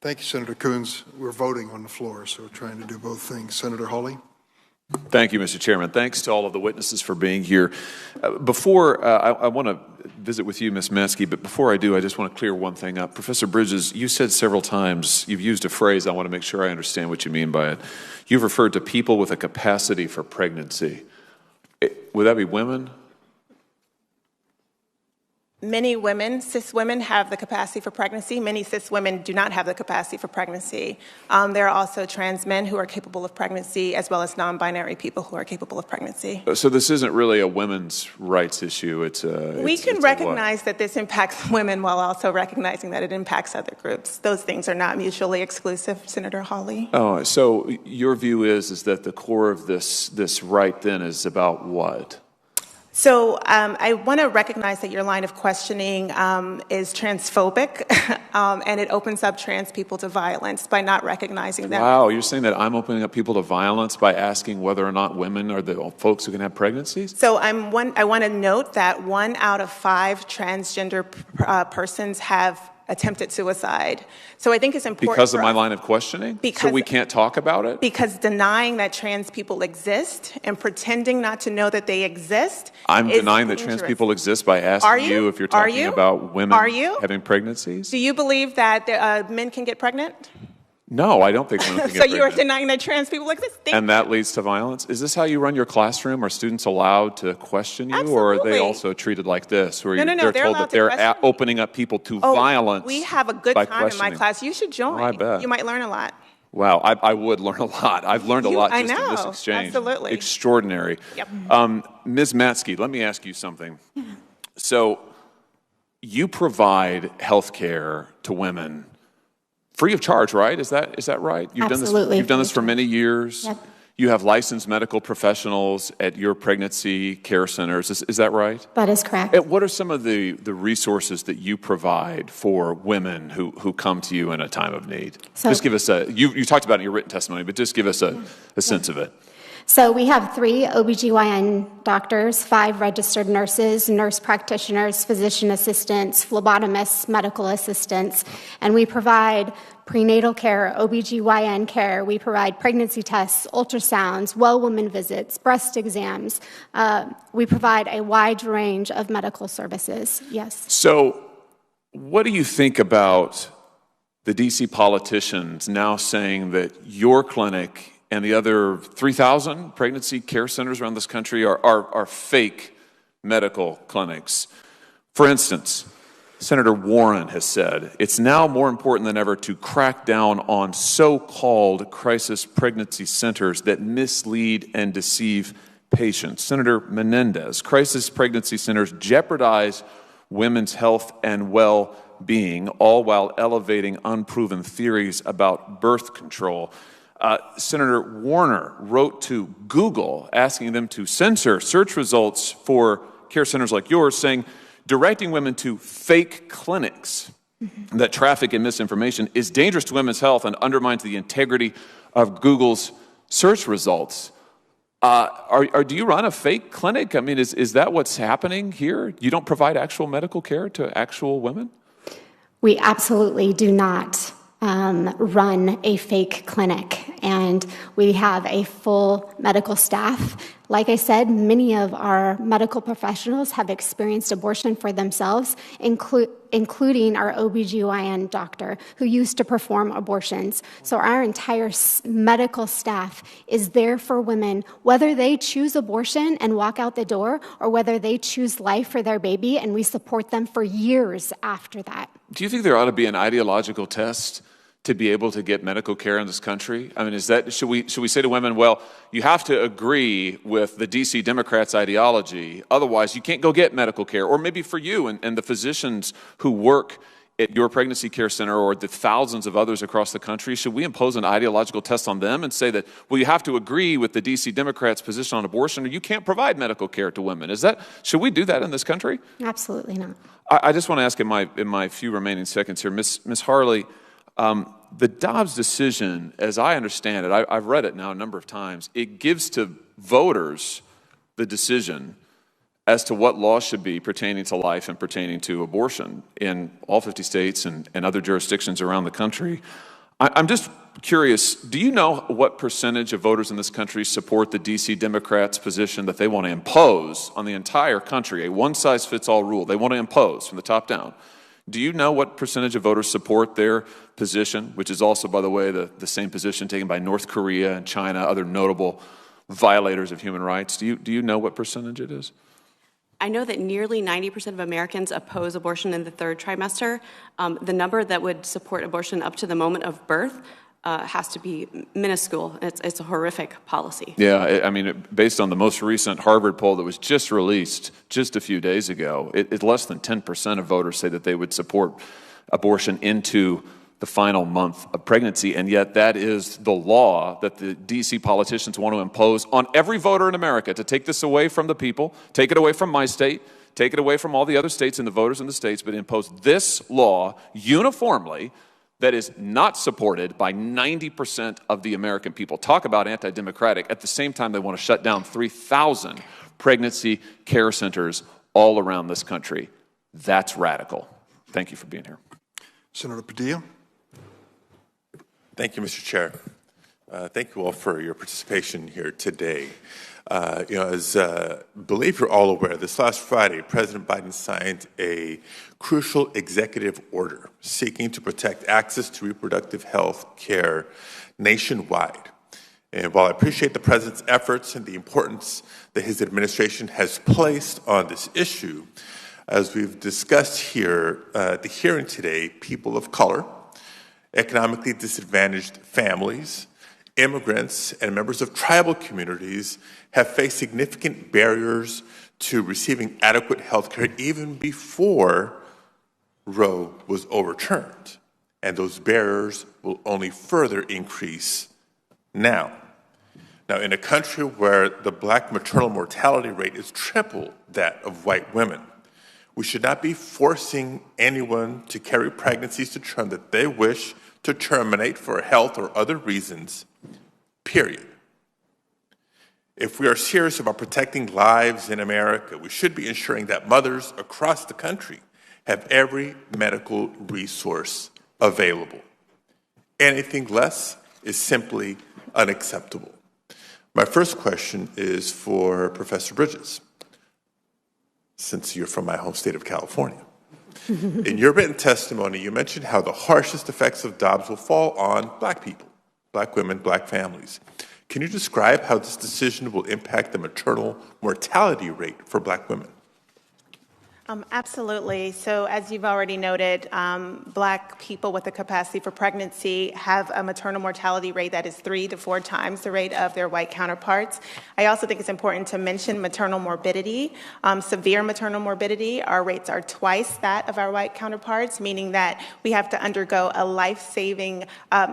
Thank you, Senator Coons. We're voting on the floor, so we're trying to do both things. Senator Hawley. Thank you, Mr. Chairman. Thanks to all of the witnesses for being here. I want to visit with you, Ms. Matzke, but before I do, I just want to clear one thing up. Professor Bridges, you said several times, you've used a phrase, I want to make sure I understand what you mean by it. You've referred to people with a capacity for pregnancy. Would that be women? Many women, cis women, have the capacity for pregnancy. Many cis women do not have the capacity for pregnancy. There are also trans men who are capable of pregnancy, as well as non-binary people who are capable of pregnancy. So this isn't really a women's rights issue. We can recognize that this impacts women while also recognizing that it impacts other groups. Those things are not mutually exclusive, Senator Hawley. Oh, so your view is that the core of this right then is about what? So I want to recognize that your line of questioning is transphobic, and it opens up trans people to violence by not recognizing them. Wow, you're saying that I'm opening up people to violence by asking whether or not women are the folks who can have pregnancies? So I want to note that 1 out of 5 transgender persons have attempted suicide. So I think it's important because of my line of questioning? So we can't talk about it? Because denying that trans people exist and pretending not to know that they exist I'm is denying dangerous. that trans people exist by asking you if you're talking about women having pregnancies? Do you believe that men can get pregnant? No, I don't think women can get So pregnant. you are denying that trans people exist? And that leads to violence? Is this how you run your classroom? Are students allowed to question you? Absolutely. Or are they also treated like this, where No, they're told that they're opening up people to violence? We have a good time in my class. You should join. I bet. You might learn a lot. Wow, I would learn a lot. I've learned a lot just in this exchange. Absolutely. Extraordinary. Yep. Ms. Matzke, let me ask you something. So you provide health care to women free of charge, right? Is that right? Absolutely. You've done this for many years. Yep. You have licensed medical professionals at your pregnancy care centers. Is that right? That is correct. What are some of the resources that you provide for women who come to you in a time of need? So, just give us you talked about it in your written testimony, but just give us a sense of it. So we have 3 OBGYN doctors, 5 registered nurses, nurse practitioners, physician assistants, phlebotomists, medical assistants, and we provide prenatal care, OBGYN care. We provide pregnancy tests, ultrasounds, well woman visits, breast exams. We provide a wide range of medical services, yes. So what do you think about the D.C. politicians now saying that your clinic and the other 3,000 pregnancy care centers around this country are fake medical clinics? For instance, Senator Warren has said, it's now more important than ever to crack down on so-called crisis pregnancy centers that mislead and deceive patients. Senator Menendez, crisis pregnancy centers jeopardize women's health and well-being, all while elevating unproven theories about birth control. Senator Warner wrote to Google asking them to censor search results for care centers like yours, saying directing women to fake clinics that traffic in misinformation is dangerous to women's health and undermines the integrity of Google's search results. Do you run a fake clinic? I mean, is that what's happening here? You don't provide actual medical care to actual women? We absolutely do not run a fake clinic, and we have a full medical staff. Like I said, many of our medical professionals have experienced abortion for themselves, including our OBGYN doctor who used to perform abortions. So our entire medical staff is there for women, whether they choose abortion and walk out the door or whether they choose life for their baby, and we support them for years after that. Do you think there ought to be an ideological test to be able to get medical care in this country? I mean, should we say to women, well, you have to agree with the D.C. Democrats' ideology, otherwise you can't go get medical care? Or maybe for you and the physicians who work at your pregnancy care center or the thousands of others across the country, should we impose an ideological test on them and say that, well, you have to agree with the D.C. Democrats' position on abortion or you can't provide medical care to women? Should we do that in this country? Absolutely not. I just want to ask in my few remaining seconds here, Ms. Hawley, the Dobbs decision, as I understand it, I've read it now a number of times, it gives to voters the decision as to what laws should be pertaining to life and pertaining to abortion in all 50 states and other jurisdictions around the country. I'm just curious, do you know what percentage of voters in this country support the D.C. Democrats' position that they want to impose on the entire country, a one-size-fits-all rule they want to impose from the top down? Do you know what percentage of voters support their position, which is also, by the way, the same position taken by North Korea and China, other notable violators of human rights? Do you know what percentage it is? I know that nearly 90% of Americans oppose abortion in the third trimester. The number that would support abortion up to the moment of birth has to be minuscule. It's a horrific policy. Yeah, I mean, based on the most recent Harvard poll that was just released just a few days ago, it's less than 10% of voters say that they would support abortion into the final month of pregnancy, and yet that is the law that the D.C. politicians want to impose on every voter in America, to take this away from the people, take it away from my state, take it away from all the other states and the voters in the states, but impose this law uniformly that is not supported by 90% of the American people. Talk about anti-democratic. At the same time, they want to shut down 3,000 pregnancy care centers all around this country. That's radical. Thank you for being here. Senator Padilla. Thank you, Mr. Chair. Thank you all for your participation here today. As I believe you're all aware, this last Friday, President Biden signed a crucial executive order seeking to protect access to reproductive health care nationwide. And while I appreciate the President's efforts and the importance that his administration has placed on this issue, as we've discussed here at the hearing today, people of color, economically disadvantaged families, immigrants, and members of tribal communities have faced significant barriers to receiving adequate health care even before Roe was overturned. And those barriers will only further increase now. Now, in a country where the Black maternal mortality rate is triple that of white women, we should not be forcing anyone to carry pregnancies to term that they wish to terminate for health or other reasons, period. If we are serious about protecting lives in America, we should be ensuring that mothers across the country have every medical resource available. Anything less is simply unacceptable. My first question is for Professor Bridges, since you're from my home state of California. In your written testimony, you mentioned how the harshest effects of Dobbs will fall on Black people, Black women, Black families. Can you describe how this decision will impact the maternal mortality rate for Black women? Absolutely. So as you've already noted, Black people with the capacity for pregnancy have a maternal mortality rate that is 3 to 4 times the rate of their white counterparts. I also think it's important to mention maternal morbidity. Severe maternal morbidity, our rates are twice that of our white counterparts, meaning that we have to undergo a life-saving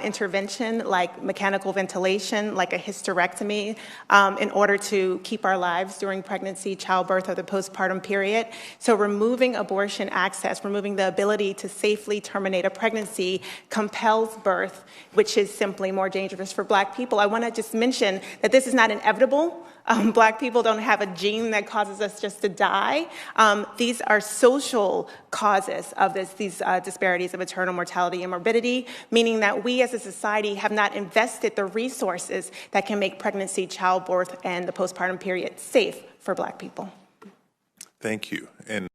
intervention like mechanical ventilation, like a hysterectomy, in order to keep our lives during pregnancy, childbirth, or the postpartum period. So removing abortion access, removing the ability to safely terminate a pregnancy compels birth, which is simply more dangerous for Black people. I want to just mention that this is not inevitable. Black people don't have a gene that causes us just to die. These are social causes of these disparities of maternal mortality and morbidity, meaning that we as a society have not invested the resources that can make pregnancy, childbirth, and the postpartum period safe for Black people. Thank you. And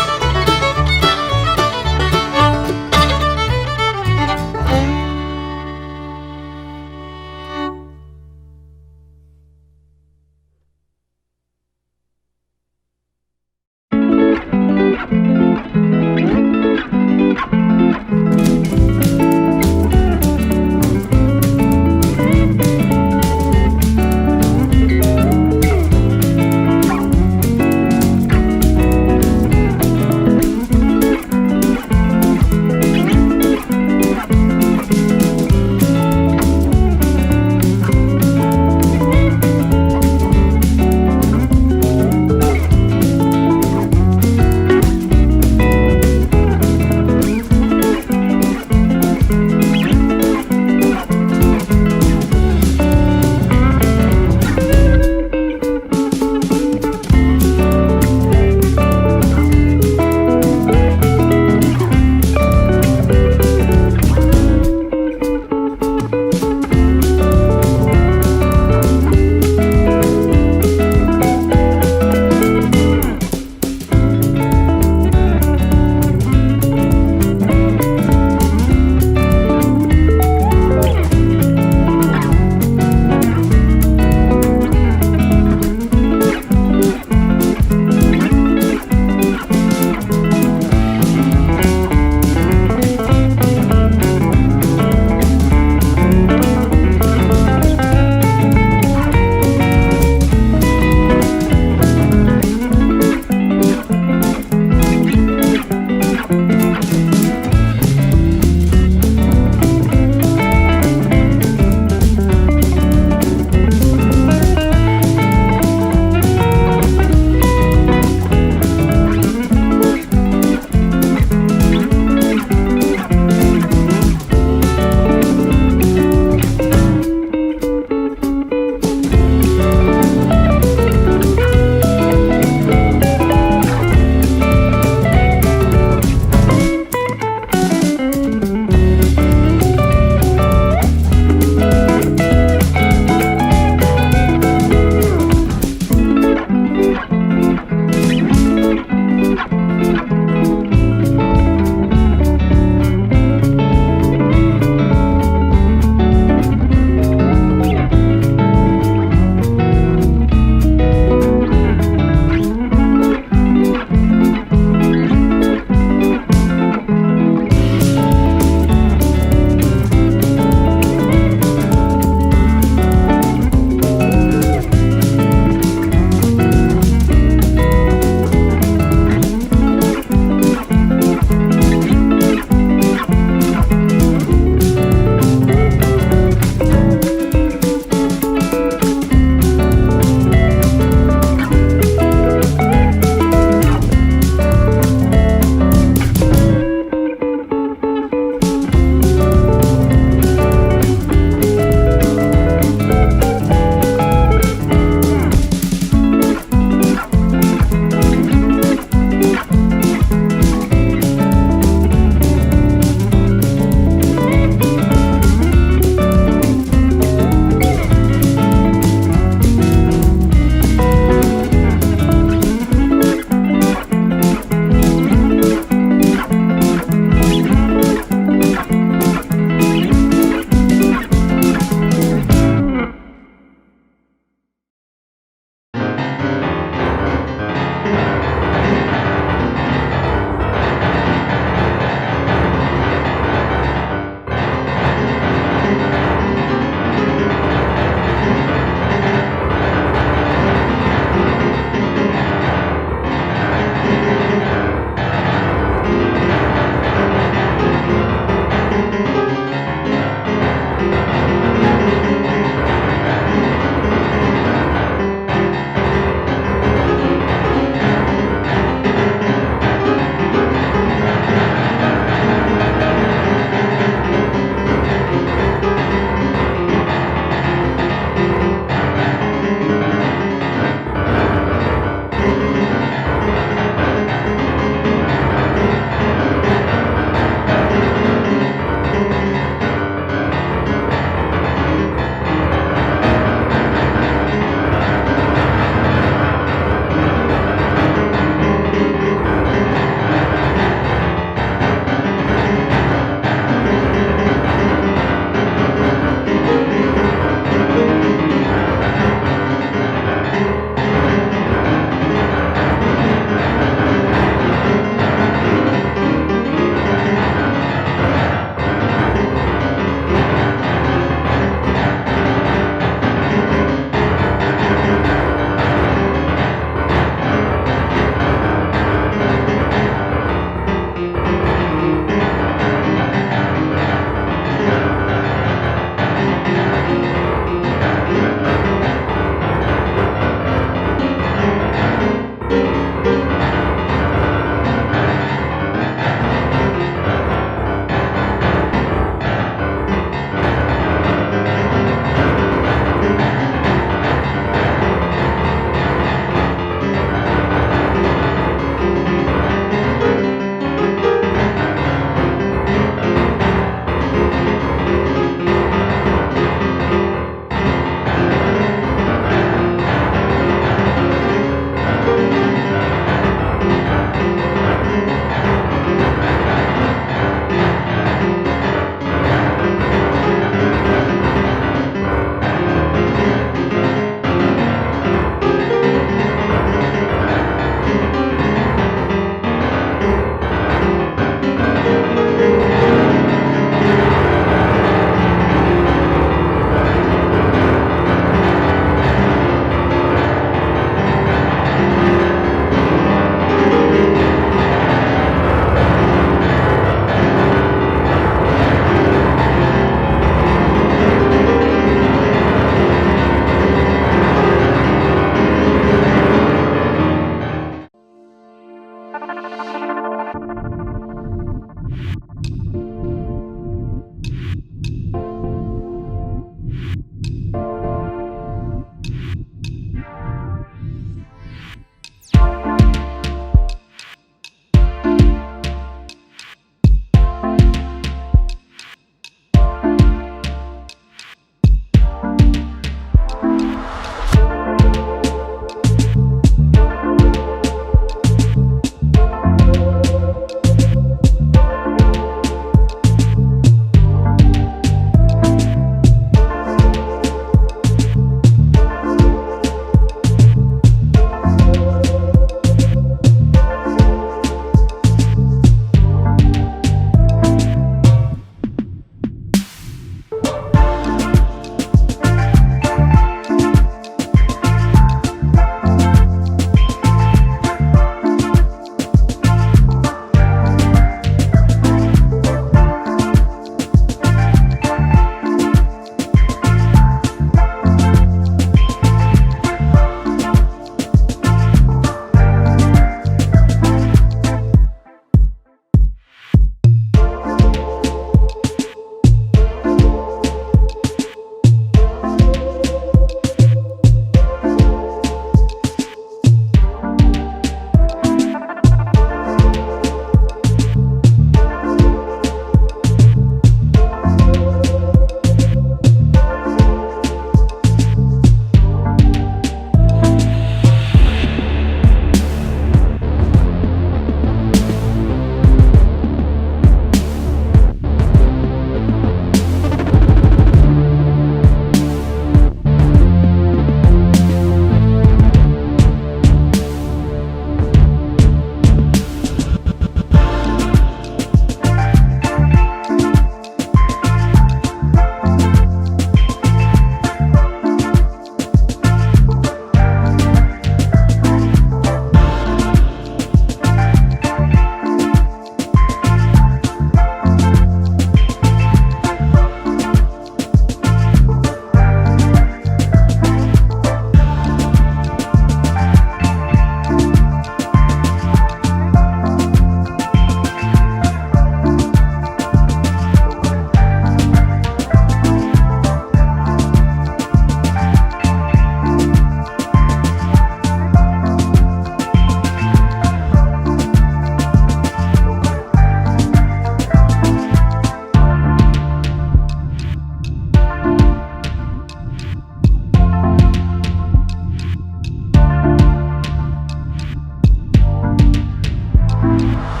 you.